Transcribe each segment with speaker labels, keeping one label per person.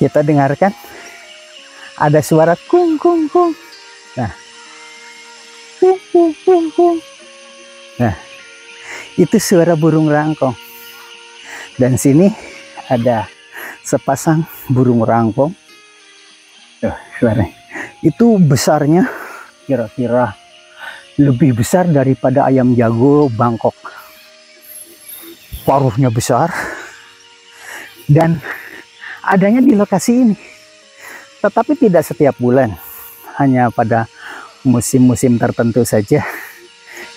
Speaker 1: Kita dengarkan ada suara kung kung kung. Nah, kung kung kung kung. Nah, itu suara burung rangkong. Dan sini ada sepasang burung rangkong. Tuh, suaranya. Itu besarnya kira-kira lebih besar daripada ayam jago Bangkok. Paruhnya besar dan adanya di lokasi ini. Tetapi tidak setiap bulan, hanya pada musim-musim tertentu saja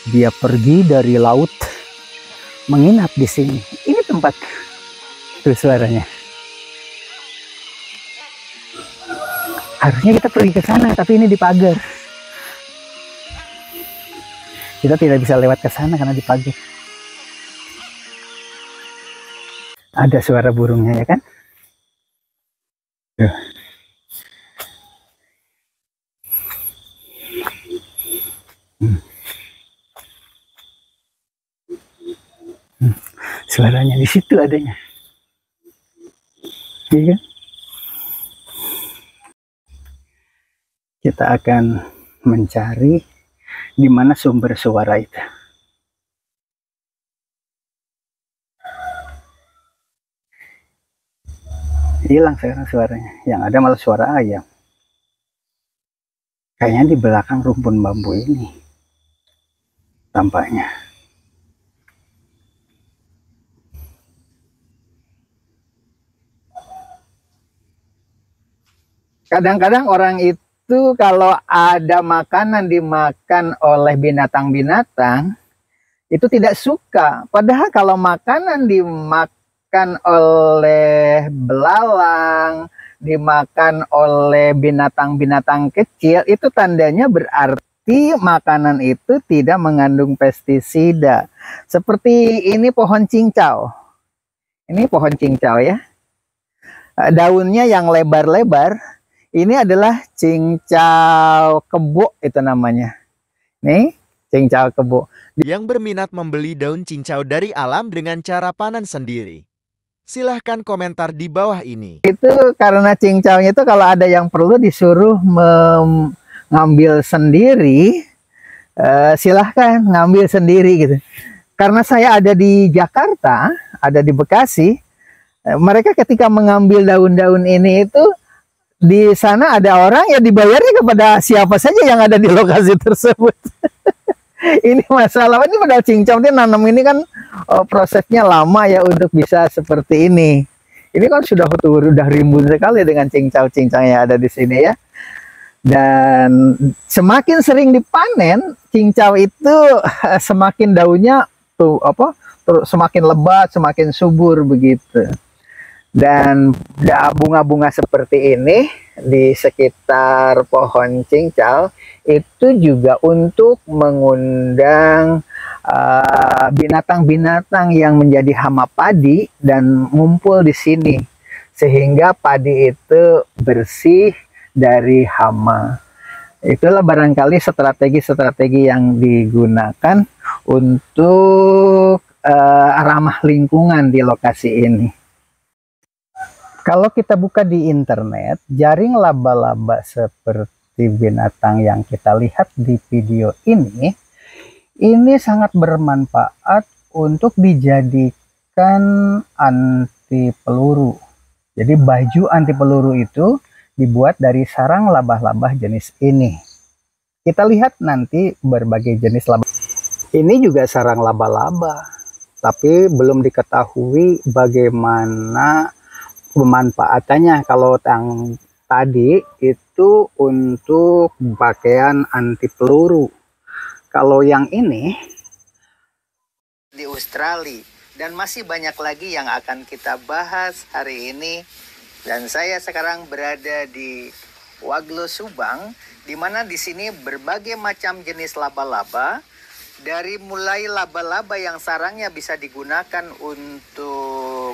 Speaker 1: dia pergi dari laut menginap di sini. Ini tempat tuh suaranya. Harusnya kita pergi ke sana, tapi ini dipagar. Kita tidak bisa lewat ke sana karena dipagar. Ada suara burungnya ya kan? Tuh. Suaranya di situ adanya. Iya kan? Kita akan mencari di mana sumber suara itu. Hilang sekarang suaranya. Yang ada malah suara ayam. Kayaknya di belakang rumpun bambu ini. Tampaknya. Kadang-kadang orang itu kalau ada makanan dimakan oleh binatang-binatang, itu tidak suka. Padahal kalau makanan dimakan oleh belalang, dimakan oleh binatang-binatang kecil, itu tandanya berarti makanan itu tidak mengandung pestisida. Seperti ini pohon cincau. Ini pohon cincau ya. Daunnya yang lebar-lebar, ini adalah cincau kebo itu namanya. Nih, cincau kebo.
Speaker 2: Yang berminat membeli daun cincau dari alam dengan cara panen sendiri, silahkan komentar di bawah ini.
Speaker 1: Itu karena cincaunya itu kalau ada yang perlu disuruh mengambil sendiri, silahkan ngambil sendiri gitu. Karena saya ada di Jakarta, ada di Bekasi, mereka ketika mengambil daun-daun ini itu di sana ada orang yang dibayarnya kepada siapa saja yang ada di lokasi tersebut. Ini masalah, ini padahal cincau dia nanam ini kan prosesnya lama ya untuk bisa seperti ini. Ini kan sudah rimbun sekali dengan cincau-cincau yang ada di sini ya. Dan semakin sering dipanen, cincau itu semakin daunnya tuh semakin lebat, semakin subur begitu. Dan bunga-bunga seperti ini di sekitar pohon cincau itu juga untuk mengundang binatang-binatang yang menjadi hama padi dan ngumpul di sini sehingga padi itu bersih dari hama. Itulah barangkali strategi-strategi yang digunakan untuk ramah lingkungan di lokasi ini. Kalau kita buka di internet, jaring laba-laba seperti binatang yang kita lihat di video ini sangat bermanfaat untuk dijadikan anti peluru. Jadi baju anti peluru itu dibuat dari sarang laba-laba jenis ini. Kita lihat nanti berbagai jenis laba. Ini juga sarang laba-laba, tapi belum diketahui bagaimana pemanfaatannya. Kalau yang tadi itu untuk pakaian anti peluru. Kalau yang ini di Australia, dan masih banyak lagi yang akan kita bahas hari ini. Dan saya sekarang berada di Waglo Subang, di mana di sini berbagai macam jenis laba-laba, dari mulai laba-laba yang sarangnya bisa digunakan untuk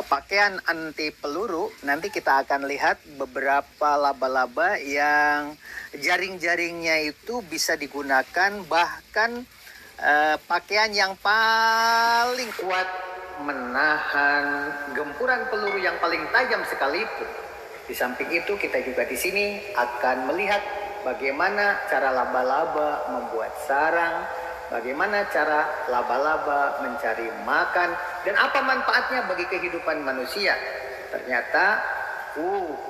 Speaker 1: pakaian anti peluru. Nanti kita akan lihat beberapa laba-laba yang jaring-jaringnya itu bisa digunakan, bahkan pakaian yang paling kuat menahan gempuran peluru yang paling tajam sekalipun. Di samping itu kita juga di sini akan melihat bagaimana cara laba-laba membuat sarang, bagaimana cara laba-laba mencari makan, dan apa manfaatnya bagi kehidupan manusia. Ternyata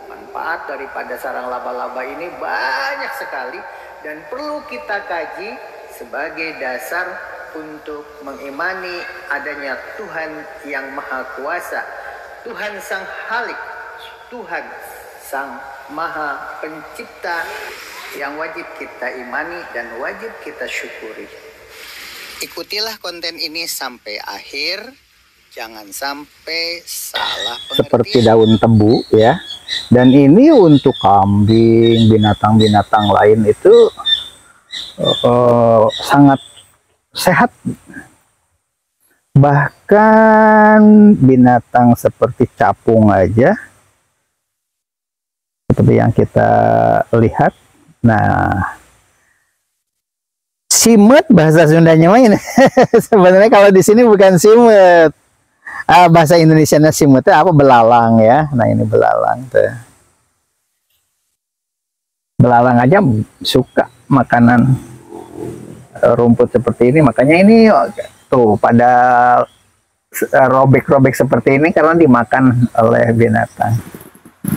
Speaker 1: manfaat daripada sarang laba-laba ini banyak sekali dan perlu kita kaji sebagai dasar untuk mengimani adanya Tuhan yang Maha Kuasa, Tuhan Sang Halik, Tuhan Sang Maha Pencipta yang wajib kita imani dan wajib kita syukuri. Ikutilah konten ini sampai akhir, jangan sampai salah pengertian. Seperti daun tebu ya. Dan ini untuk kambing, binatang-binatang lain itu sangat sehat. Bahkan binatang seperti capung aja, seperti yang kita lihat. Nah, simet bahasa Sundanya main. Sebenarnya kalau di sini bukan simet. Bahasa Indonesianya simet itu apa? Belalang ya. Nah, ini belalang tuh. Belalang aja suka makanan rumput seperti ini. Makanya ini tuh pada robek-robek seperti ini karena dimakan oleh binatang.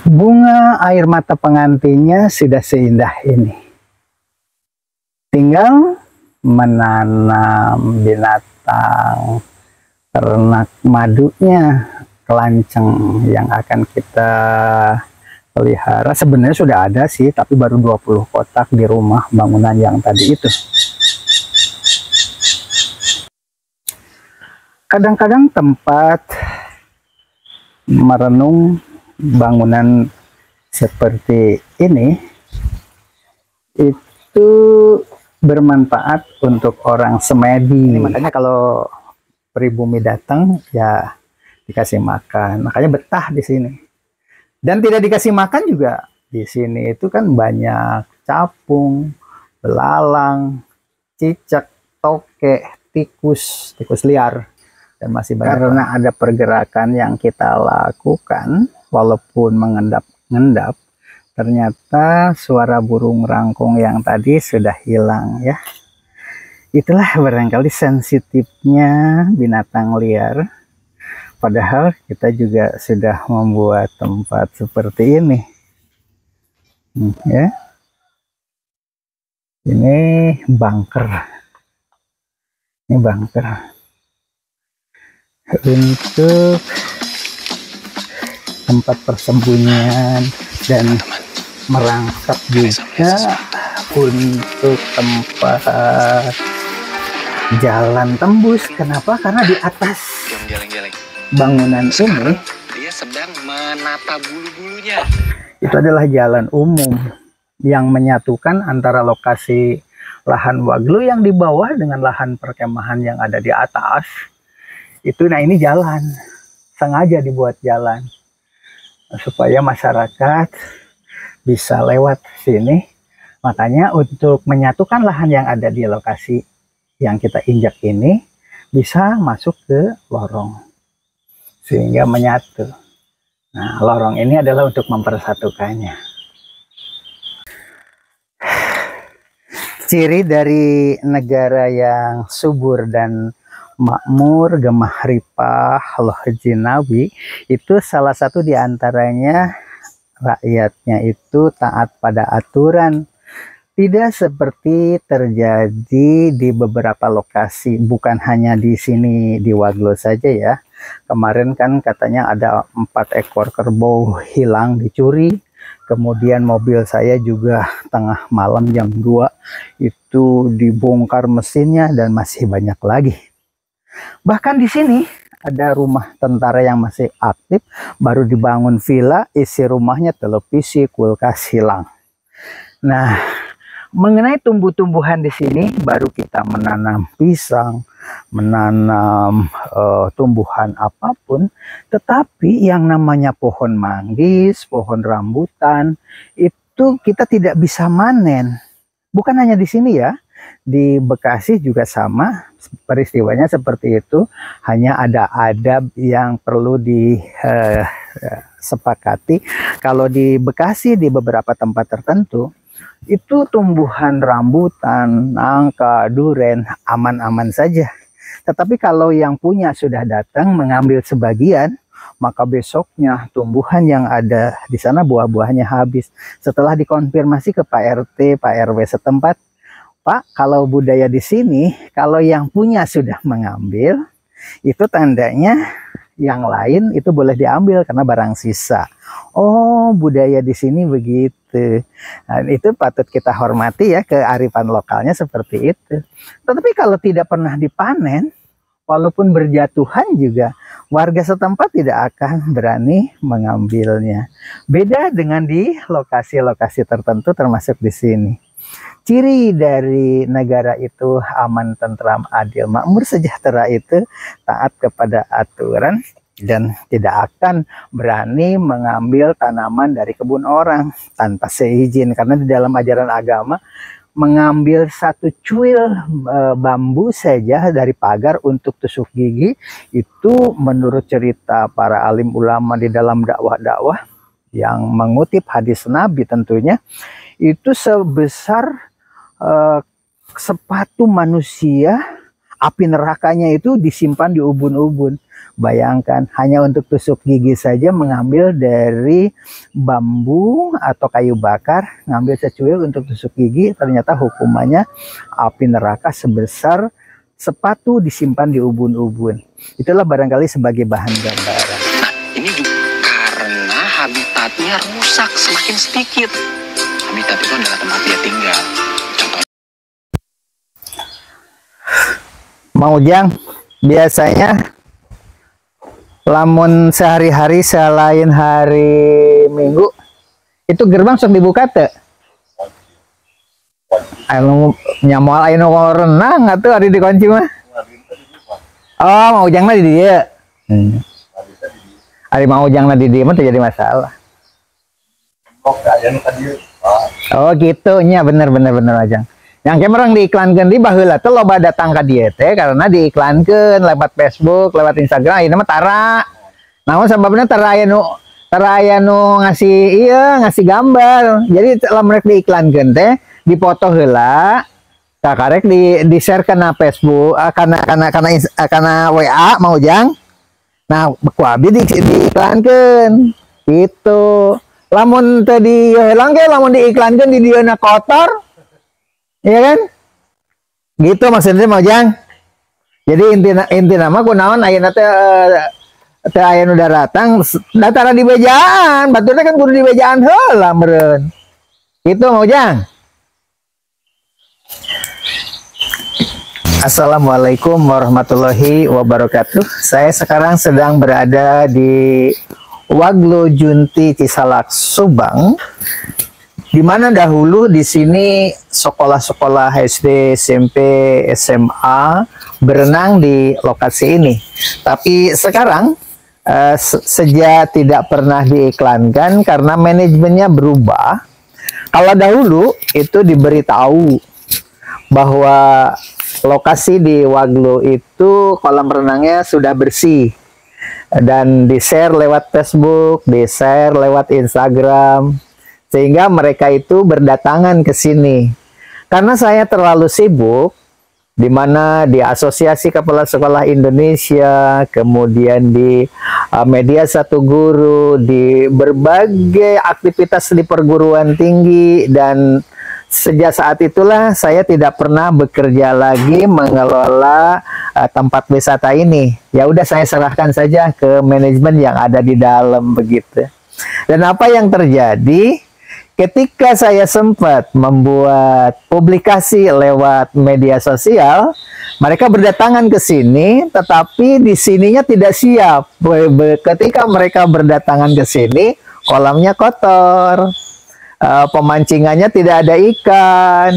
Speaker 1: Bunga air mata pengantinnya sudah seindah ini. Tinggal menanam binatang ternak madunya, kelanceng yang akan kita pelihara. Sebenarnya sudah ada sih, tapi baru 20 kotak di rumah bangunan yang tadi itu. Kadang-kadang tempat merenung bangunan seperti ini itu bermanfaat untuk orang semedi. Makanya kalau pribumi datang ya dikasih makan, makanya betah di sini. Dan tidak dikasih makan juga di sini itu kan banyak capung, belalang, cicak, toke, tikus liar, dan masih banyak. Karena ada pergerakan yang kita lakukan, walaupun mengendap-endap, ternyata suara burung rangkong yang tadi sudah hilang ya. Itulah barangkali sensitifnya binatang liar. Padahal kita juga sudah membuat tempat seperti ini. Ya. Ini bunker. Ini bunker. Untuk tempat persembunyian dan merangkap juga untuk tempat jalan tembus. Kenapa? Karena di atas bangunan ini dia sedang menata bulu-bulunya. Itu adalah jalan umum yang menyatukan antara lokasi lahan waglu yang di bawah dengan lahan perkemahan yang ada di atas. Itu, nah ini jalan, sengaja dibuat jalan supaya masyarakat bisa lewat sini. Makanya untuk menyatukan lahan yang ada di lokasi yang kita injak ini bisa masuk ke lorong sehingga menyatu. Nah, lorong ini adalah untuk mempersatukannya. Ciri dari negara yang subur dan makmur, gemah ripah, loh jinawi, itu salah satu diantaranya rakyatnya itu taat pada aturan. Tidak seperti terjadi di beberapa lokasi, bukan hanya di sini di Waglo saja ya. Kemarin kan katanya ada 4 ekor kerbau hilang, dicuri. Kemudian mobil saya juga tengah malam jam 2 itu dibongkar mesinnya, dan masih banyak lagi. Bahkan di sini ada rumah tentara yang masih aktif, baru dibangun villa, isi rumahnya televisi, kulkas hilang. Nah, mengenai tumbuh-tumbuhan di sini, baru kita menanam pisang, menanam tumbuhan apapun, tetapi yang namanya pohon manggis, pohon rambutan, itu kita tidak bisa manen. Bukan hanya di sini ya, di Bekasi juga sama peristiwanya seperti itu. Hanya ada adab yang perlu sepakati kalau di Bekasi di beberapa tempat tertentu itu tumbuhan rambutan, nangka, duren aman-aman saja. Tetapi kalau yang punya sudah datang mengambil sebagian, maka besoknya tumbuhan yang ada di sana buah-buahnya habis. Setelah dikonfirmasi ke Pak RT, Pak RW setempat, Pak, kalau budaya di sini, kalau yang punya sudah mengambil, itu tandanya yang lain itu boleh diambil karena barang sisa. Oh, budaya di sini begitu. Nah, itu patut kita hormati ya, kearifan lokalnya seperti itu. Tetapi kalau tidak pernah dipanen, walaupun berjatuhan juga, warga setempat tidak akan berani mengambilnya. Beda dengan di lokasi-lokasi tertentu termasuk di sini. Ciri dari negara itu aman, tentram, adil, makmur, sejahtera itu taat kepada aturan dan tidak akan berani mengambil tanaman dari kebun orang tanpa seizin. Karena di dalam ajaran agama, mengambil satu cuil bambu saja dari pagar untuk tusuk gigi itu menurut cerita para alim ulama di dalam dakwah-dakwah yang mengutip hadis Nabi tentunya, itu sebesar sepatu manusia. Api nerakanya itu disimpan di ubun-ubun. Bayangkan, hanya untuk tusuk gigi saja mengambil dari bambu atau kayu bakar, ngambil secuil untuk tusuk gigi, ternyata hukumannya api neraka sebesar sepatu disimpan di ubun-ubun. Itulah barangkali sebagai bahan gambaran.
Speaker 3: Nah, ini juga karena habitatnya rusak semakin sedikit. Habitat itu adalah tempat dia tinggal. Contohnya.
Speaker 1: Mang Ujang, biasanya lamun sehari-hari selain hari Minggu itu gerbang sok dibuka teh. Anu nyamual anu renang atuh ari dikunci mah. Oh, Mang Ujang mah di dieu. Ari Mang Ujang mah di dieu mah teu jadi masalah. Oh gitu nya, bener Ujang. Yang kemurang diiklankan di baheula teh loba datang ka dieu teh karena diiklankan lewat Facebook, lewat Instagram, ieu mah tara. Namun sababna tara aya nu ngasih gambar. Jadi lamun rek diiklankeun teh dipoto heula, kakarek di-share kana Facebook, kana WA mau Ujang. Nah, ku abdi diiklankeun. Gitu. Lamun teu dihelang ge lamun diiklankeun di dieuna kotor. Iya kan? Gitu maksudnya Mang Ujang. Jadi inti nama kunaon ayeuna teh aya nu daratang datara di bejaan, baturna kan kudu di bejaan heula meureun. Gitu Mang Ujang. Assalamualaikum warahmatullahi wabarakatuh. Saya sekarang sedang berada di Waglo Junti Cisalak Subang. Di mana dahulu di sini sekolah-sekolah SD, SMP, SMA berenang di lokasi ini. Tapi sekarang sejak tidak pernah diiklankan karena manajemennya berubah. Kalau dahulu itu diberitahu bahwa lokasi di Waglo itu kolam renangnya sudah bersih dan di-share lewat Facebook, di-share lewat Instagram. Sehingga mereka itu berdatangan ke sini. Karena saya terlalu sibuk, di mana di Asosiasi Kepala Sekolah Indonesia, kemudian di Media Satu Guru, di berbagai aktivitas di perguruan tinggi, dan sejak saat itulah saya tidak pernah bekerja lagi mengelola tempat wisata ini. Ya udah, saya serahkan saja ke manajemen yang ada di dalam begitu. Dan apa yang terjadi? Ketika saya sempat membuat publikasi lewat media sosial, mereka berdatangan ke sini, tetapi di sininya tidak siap. Ketika mereka berdatangan ke sini, kolamnya kotor, pemancingannya tidak ada ikan,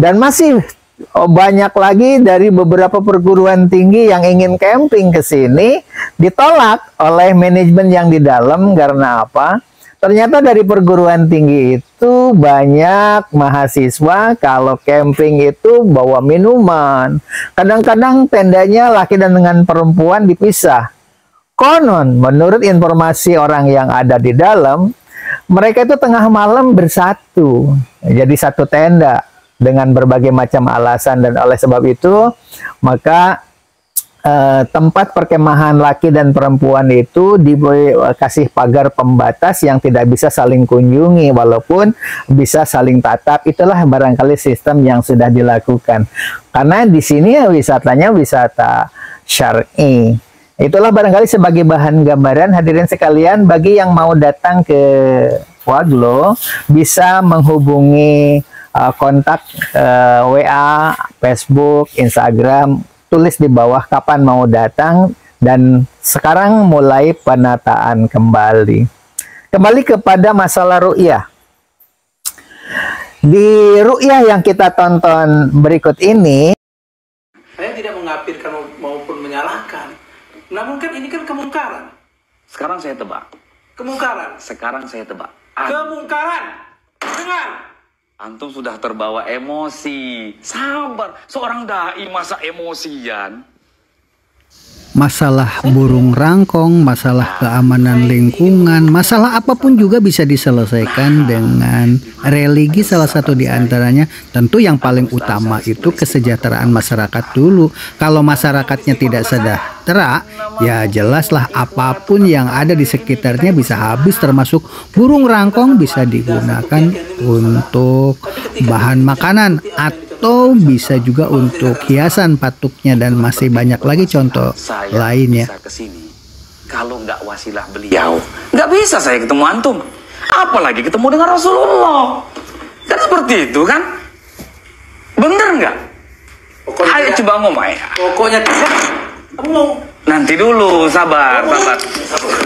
Speaker 1: dan masih banyak lagi dari beberapa perguruan tinggi yang ingin camping ke sini, ditolak oleh manajemen yang di dalam. Karena apa? Ternyata dari perguruan tinggi itu banyak mahasiswa kalau camping itu bawa minuman. Kadang-kadang tendanya laki dan dengan perempuan dipisah. Konon, menurut informasi orang yang ada di dalam, mereka itu tengah malam bersatu, jadi satu tenda dengan berbagai macam alasan, dan oleh sebab itu maka tempat perkemahan laki dan perempuan itu dikasih pagar pembatas yang tidak bisa saling kunjungi walaupun bisa saling tatap. Itulah barangkali sistem yang sudah dilakukan, karena di sini wisatanya wisata syar'i. Itulah barangkali sebagai bahan gambaran, hadirin sekalian, bagi yang mau datang ke Waglo bisa menghubungi kontak WA, Facebook, Instagram, tulis di bawah kapan mau datang, dan sekarang mulai penataan kembali. Kembali kepada masalah ru'yah. Di ru'yah yang kita tonton berikut ini,
Speaker 4: saya tidak mengapirkan maupun menyalahkan. Namun kan ini kan kemungkaran.
Speaker 3: Sekarang saya tebak.
Speaker 4: Kemungkaran.
Speaker 3: Sekarang saya tebak.
Speaker 4: Kemungkaran. Dengar.
Speaker 3: Antum sudah terbawa emosi. Sabar. Seorang dai masa emosian.
Speaker 5: Masalah burung rangkong, masalah keamanan lingkungan, masalah apapun juga bisa diselesaikan dengan religi, salah satu di antaranya. Tentu yang paling utama itu kesejahteraan masyarakat dulu. Kalau masyarakatnya tidak sejahtera, ya jelaslah apapun yang ada di sekitarnya bisa habis, termasuk burung rangkong bisa digunakan untuk bahan makanan atau bisa juga untuk hiasan patuknya, dan masih banyak lagi contoh lainnya.
Speaker 3: Kalau nggak wasilah beliau, nggak bisa saya ketemu antum. Apalagi ketemu dengan Rasulullah. Kan seperti itu kan? Bener nggak? Ayo coba ngomong ya.
Speaker 4: Pokoknya ngomong.
Speaker 3: Nanti dulu, sabar.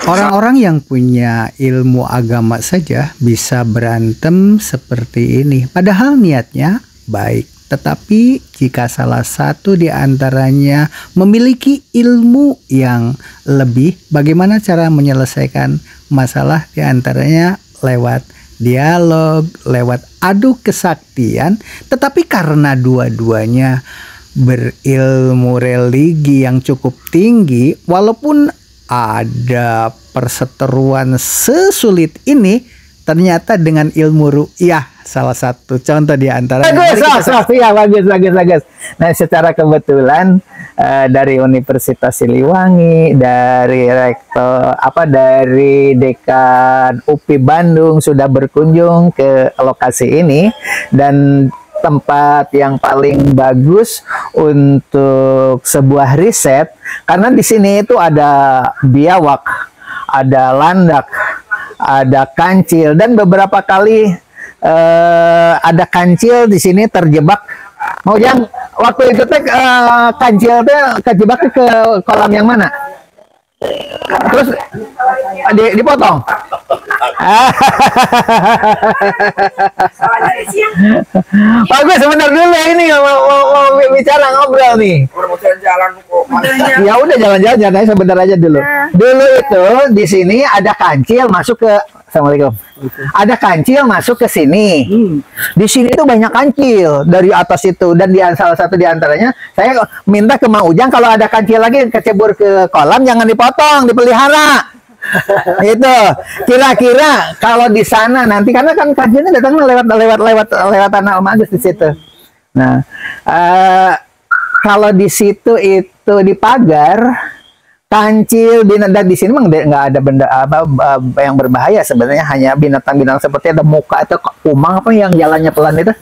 Speaker 5: Orang-orang yang punya ilmu agama saja bisa berantem seperti ini, padahal niatnya baik. Tetapi jika salah satu di antaranya memiliki ilmu yang lebih, bagaimana cara menyelesaikan masalah di antaranya lewat dialog, lewat adu kesaktian. Tetapi karena dua-duanya berilmu religi yang cukup tinggi, walaupun ada perseteruan sesulit ini, ternyata dengan ilmu ru'yah, salah satu contoh di antara bagus. Nah, secara kebetulan dari Universitas Siliwangi, dari rektor dari Dekan UPI Bandung sudah berkunjung ke lokasi ini, dan tempat yang paling bagus untuk sebuah riset, karena di sini itu ada biawak, ada landak, ada kancil, dan beberapa kali ada kancil di sini terjebak. Mau yang waktu itu teh kancil teh terjebak ke kolam yang mana? Terus dipotong. Bagus, sebentar dulu ini mau bicara, ngobrol nih. Ya udah jalan-jalan sebentar aja dulu. Dulu itu di sini ada kancil masuk ke, Assalamualaikum. Ada kancil masuk ke sini. Di sini tuh banyak kancil dari atas itu, dan di salah satu di antaranya saya minta ke Mang Ujang kalau ada kancil lagi kecebur ke kolam jangan dipotong, dipelihara. Itu kira-kira kalau di sana nanti, karena kan kancilnya datangnya lewat tanah Om Agus di situ. Nah, kalau di situ itu di pagar kancil binatang, di sini memang nggak ada benda yang berbahaya sebenarnya, hanya binatang-binatang seperti ada muka atau kumang apa yang jalannya pelan itu.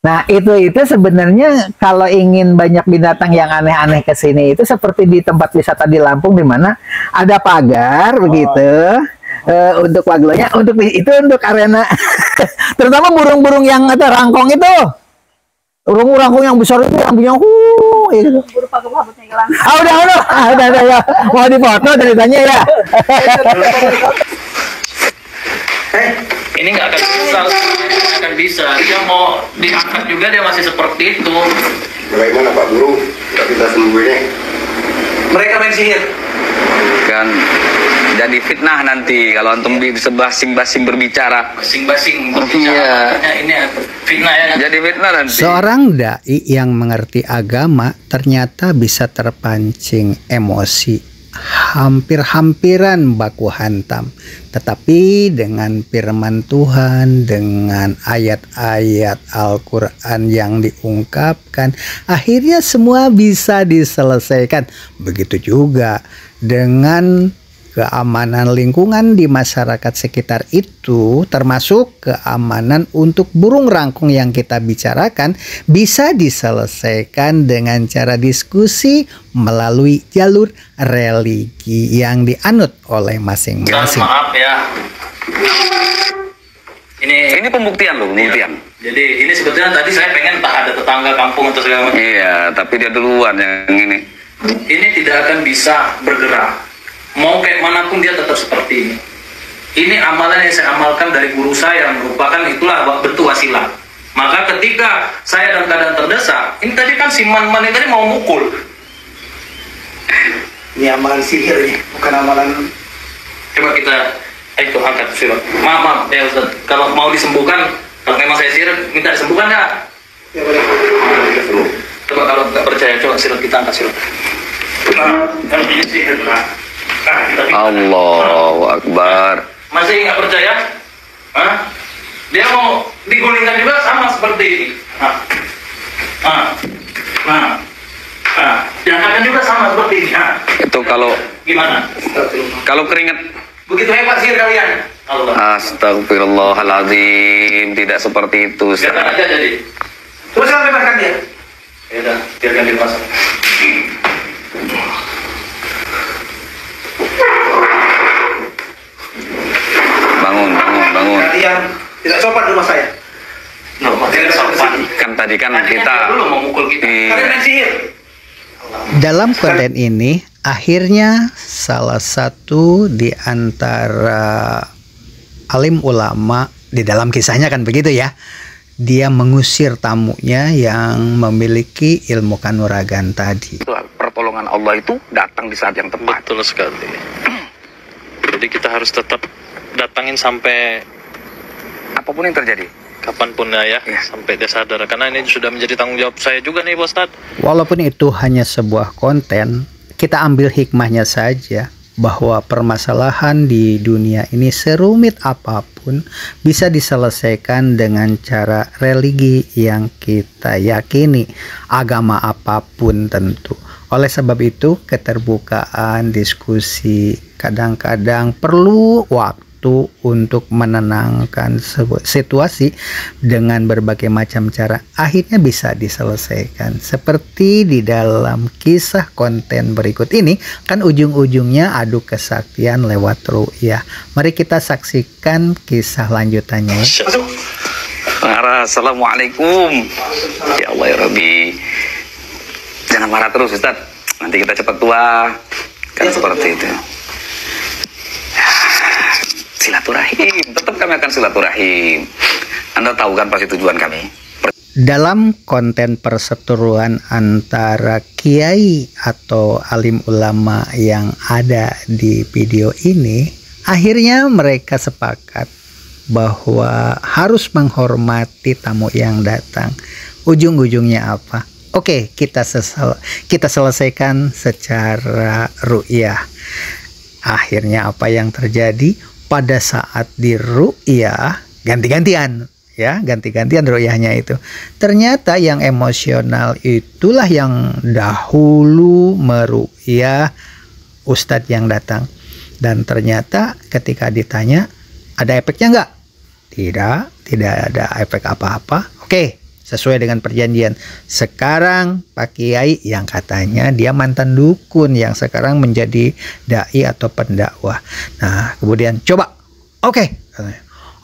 Speaker 5: Nah, itu sebenarnya kalau ingin banyak binatang yang aneh-aneh ke sini itu seperti di tempat wisata di Lampung, di mana ada pagar begitu untuk waglonya, untuk arena terutama burung-burung yang ada rangkong itu. Burung-burung yang besar itu yang punya gitu. Udah ya. Mau dipoto ceritanya ya.
Speaker 4: Ini nggak akan bisa. Dia mau diangkat juga dia masih seperti itu.
Speaker 6: Bagaimana Pak Guru? Kita bisa sembuhnya.
Speaker 4: Mereka main sihir.
Speaker 3: Kan jadi fitnah nanti kalau antum bisa basing-basing berbicara.
Speaker 4: Basing-basing berbicara. Ini fitnah ya.
Speaker 3: Jadi fitnah nanti.
Speaker 5: Seorang dai yang mengerti agama ternyata bisa terpancing emosi hampir-hampiran baku hantam. Tetapi dengan firman Tuhan, dengan ayat-ayat Al-Quran yang diungkapkan, akhirnya semua bisa diselesaikan. Begitu juga dengan keamanan lingkungan di masyarakat sekitar itu, termasuk keamanan untuk burung rangkong yang kita bicarakan, bisa diselesaikan dengan cara diskusi melalui jalur religi yang dianut oleh masing-masing.
Speaker 3: Maaf ya. Ini pembuktian loh, pembuktian.
Speaker 4: Jadi ini sebetulnya tadi saya pengen tak ada tetangga kampung atau segala macam.
Speaker 3: Iya, tapi dia duluan yang ini.
Speaker 4: Ini tidak akan bisa bergerak. Mau kayak manapun dia tetap seperti ini. Ini amalan yang saya amalkan dari guru saya yang merupakan itulah bentuk wasilah. Maka ketika saya dalam keadaan terdesak, ini tadi kan si man ini tadi mau mukul. Ini amalan sihir ini, bukan amalan. Coba kita itu angkat sih. Maaf ya Ustaz, kalau mau disembuhkan, kalau memang saya sihir, minta disembuhkan nggak? Ya boleh. Coba kalau nggak percaya, coba silat kita angkat silat. Kalau ini sihir lah.
Speaker 3: Allahu Akbar.
Speaker 4: Masih nggak percaya? Hah? Dia mau digulingkan juga sama seperti ini. Diangkatkan juga sama seperti ini.
Speaker 3: Itu kalau
Speaker 4: Gimana?
Speaker 3: kalau keringat.
Speaker 4: Begitu hebat sihir kalian. Allah.
Speaker 3: Astagfirullahaladzim, tidak seperti itu.
Speaker 4: Biarkan aja jadi. Coba saya bebaskan dia. Ya udah, biarkan dia pasang.
Speaker 3: Bangun.
Speaker 4: Kalian tidak sopan rumah saya. Tidak sopan.
Speaker 3: Kan tadi kan kita
Speaker 4: dulu mau mukul kita. Kalian main sihir.
Speaker 5: Dalam konten ini, akhirnya salah satu di antara alim ulama, di dalam kisahnya kan begitu ya, dia mengusir tamunya yang memiliki ilmu kanuragan tadi.
Speaker 3: pertolongan Allah itu datang di saat yang tepat.
Speaker 7: Betul sekali. Jadi kita harus tetap datangin sampai
Speaker 3: Apapun yang terjadi.
Speaker 7: kapanpun ya, sampai dia sadar. Karena ini sudah menjadi tanggung jawab saya juga nih, Pak Ustadz.
Speaker 5: Walaupun itu hanya sebuah konten, kita ambil hikmahnya saja bahwa permasalahan di dunia ini serumit apapun bisa diselesaikan dengan cara religi yang kita yakini, agama apapun tentu. Oleh sebab itu, keterbukaan diskusi kadang-kadang perlu waktu untuk menenangkan sebuah situasi dengan berbagai macam cara, akhirnya bisa diselesaikan. Seperti di dalam kisah konten berikut ini, kan ujung-ujungnya adu kesaktian lewat ru'yah. Mari kita saksikan kisah lanjutannya.
Speaker 3: Assalamualaikum. Ya Allah ya Rabbi. Jangan marah terus Ustaz, nanti kita cepat tua. Kan seperti itu. Silaturahim, tetap kami akan silaturahim. Anda tahu kan pasti tujuan kami.
Speaker 5: Dalam konten perseteruan antara kiai atau alim ulama yang ada di video ini, akhirnya mereka sepakat bahwa harus menghormati tamu yang datang. Ujung-ujungnya apa? Oke, kita selesaikan secara ru'yah. Akhirnya apa yang terjadi? Pada saat di ru'yah, ganti-gantian ru'yahnya itu. Ternyata yang emosional itulah yang dahulu meru'yah ustadz yang datang. Dan ternyata ketika ditanya, ada efeknya nggak? Tidak ada efek apa-apa. Oke, sesuai dengan perjanjian. Sekarang Pak Kiai yang katanya dia mantan dukun yang sekarang menjadi dai atau pendakwah. Nah, kemudian coba. Oke.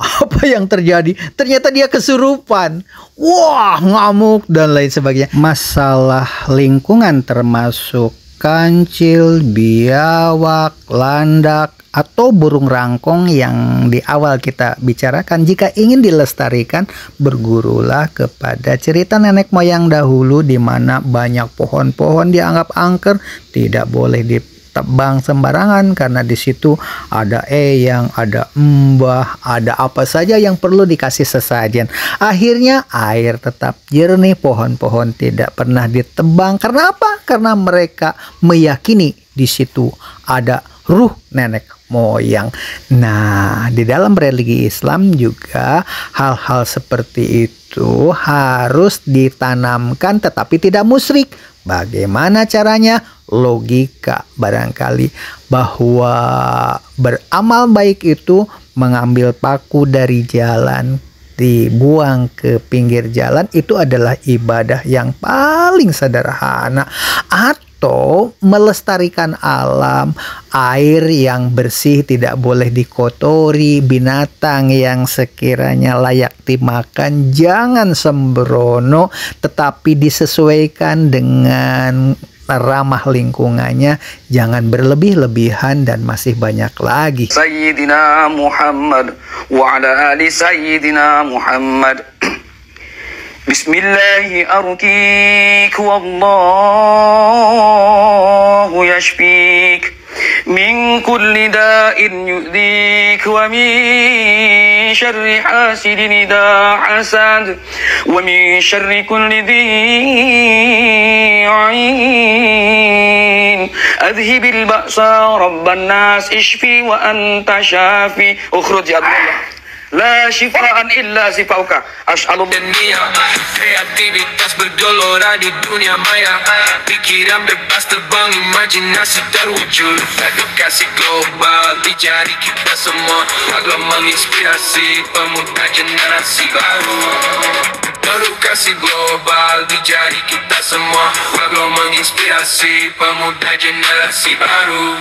Speaker 5: Apa yang terjadi? Ternyata dia kesurupan. Wah, ngamuk dan lain sebagainya. Masalah lingkungan termasuk kancil, biawak, landak, atau burung rangkong yang di awal kita bicarakan, jika ingin dilestarikan, bergurulah kepada cerita nenek moyang dahulu di mana banyak pohon-pohon dianggap angker, tidak boleh ditebang sembarangan karena di situ ada eyang, ada mbah, ada apa saja yang perlu dikasih sesajen. Akhirnya air tetap jernih, pohon-pohon tidak pernah ditebang. Karena apa? Karena mereka meyakini di situ ada ruh nenek moyang. Nah, di dalam religi Islam juga hal-hal seperti itu harus ditanamkan tetapi tidak musyrik. Bagaimana caranya? Logika barangkali bahwa beramal baik itu mengambil paku dari jalan, dibuang ke pinggir jalan, itu adalah ibadah yang paling sederhana. Atau melestarikan alam, air yang bersih tidak boleh dikotori, binatang yang sekiranya layak dimakan jangan sembrono, tetapi disesuaikan dengan ramah lingkungannya, jangan berlebih-lebihan, dan masih banyak lagi.
Speaker 3: Sayyidina Muhammad wa ala ali Sayyidina Muhammad. Bismillahi arqik wallahu yashfik min kulli da'in yu'dik wa min syarri hasidin idha hasad wa min syarri kulli dhi'in adhibil ba'sa rabban nas ishfi wa anta syafi ukhruj ya Allah. La shifaan illa sifauka. As'alullah.
Speaker 8: Kreativitas bergelora di dunia maya, pikiran bebas terbang, imajinasi terwujud. Edukasi global di jari kita semua, agar menginspirasi pemuda generasi baru. Edukasi global di jari kita semua, agar menginspirasi pemuda generasi baru.